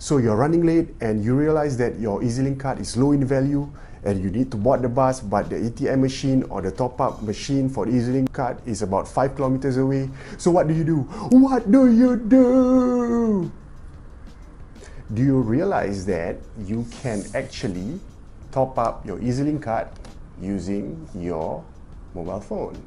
So you're running late and you realize that your Ezlink card is low in value and you need to board the bus, but the ATM machine or the top-up machine for the Ezlink card is about 5 kilometers away. So what do you do? What do you do? Do you realize that you can actually top up your Ezlink card using your mobile phone?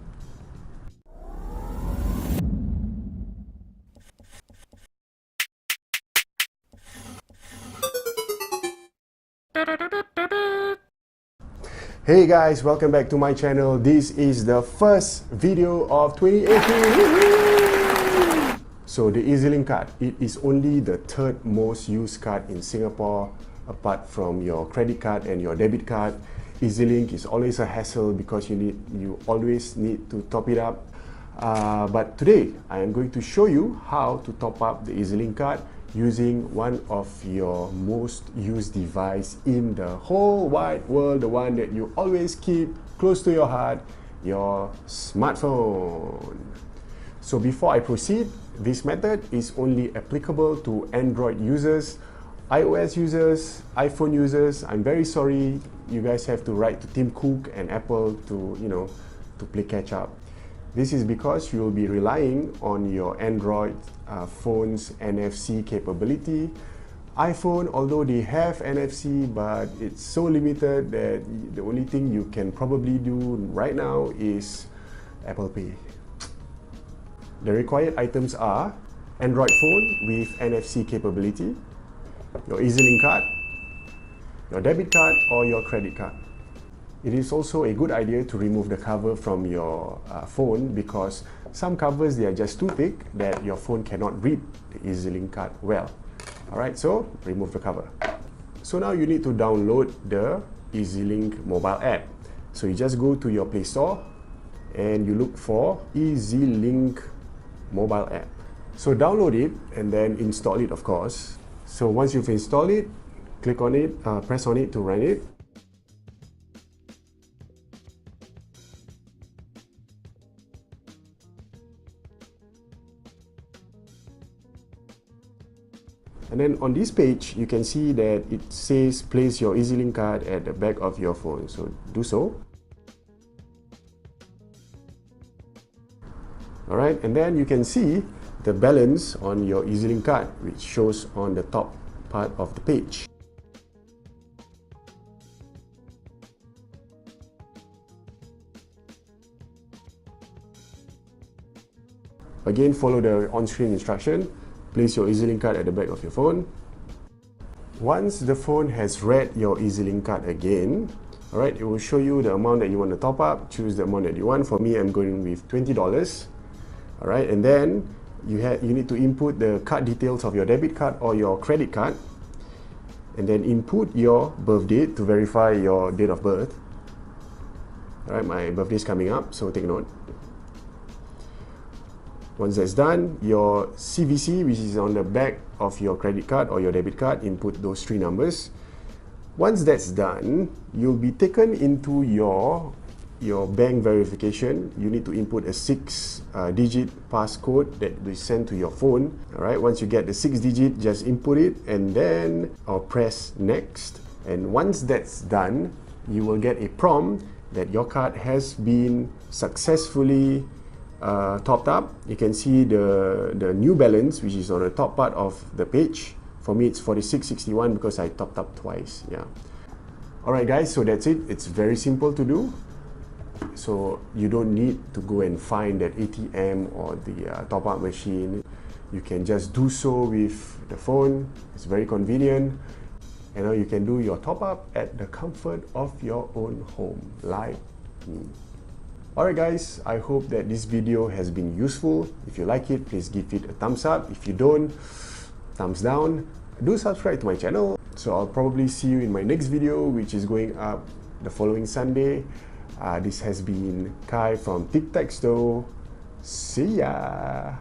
Hey guys, welcome back to my channel. This is the first video of 2018. So the Ezlink card, it is only the third most used card in Singapore apart from your credit card and your debit card. Ezlink is always a hassle because you always need to top it up. But today I am going to show you how to top up the Ezlink card using one of your most used device in the whole wide world, the one that you always keep close to your heart, your smartphone. So before I proceed, this method is only applicable to Android users. iOS users, iPhone users, I'm very sorry, you guys have to write to Tim Cook and Apple to play catch up. This is because you'll be relying on your Android phone's NFC capability. iPhone, although they have NFC, but it's so limited that the only thing you can probably do right now is Apple Pay. The required items are Android phone with NFC capability, your Ezlink card, your debit card or your credit card. It is also a good idea to remove the cover from your phone because some covers, they are just too thick that your phone cannot read the Ezlink card well. Alright, so remove the cover. So now you need to download the Ezlink mobile app. So you just go to your Play Store and you look for Ezlink mobile app. So download it and then install it, of course. So once you've installed it, click on it, press on it to run it. And then on this page, you can see that it says place your Ezlink card at the back of your phone. So do so. Alright, and then you can see the balance on your Ezlink card, which shows on the top part of the page. Again, follow the on-screen instruction. Place your Ezlink card at the back of your phone. Once the phone has read your Ezlink card again, alright, it will show you the amount that you want to top up. Choose the amount that you want. For me, I'm going with $20. Alright, and then you need to input the card details of your debit card or your credit card, and then input your birth date to verify your date of birth. Alright, my birthday is coming up, so take note. Once that's done, your CVC, which is on the back of your credit card or your debit card, input those 3 numbers. Once that's done, you'll be taken into your bank verification. You need to input a 6-digit passcode that is sent to your phone. Alright, once you get the 6-digit, just input it and then press next. And once that's done, you will get a prompt that your card has been successfully topped up. You can see the new balance, which is on the top part of the page. For me, it's 46.61 because I topped up twice. Yeah. Alright guys, so that's it. It's very simple to do. So you don't need to go and find that ATM or the top-up machine. You can just do so with the phone. It's very convenient. And now you can do your top-up at the comfort of your own home, like me. Alright guys, I hope that this video has been useful. If you like it, please give it a thumbs up. If you don't, thumbs down. Do subscribe to my channel. So I'll probably see you in my next video, which is going up the following Sunday. This has been Kai from Tic Tac Toe. See ya!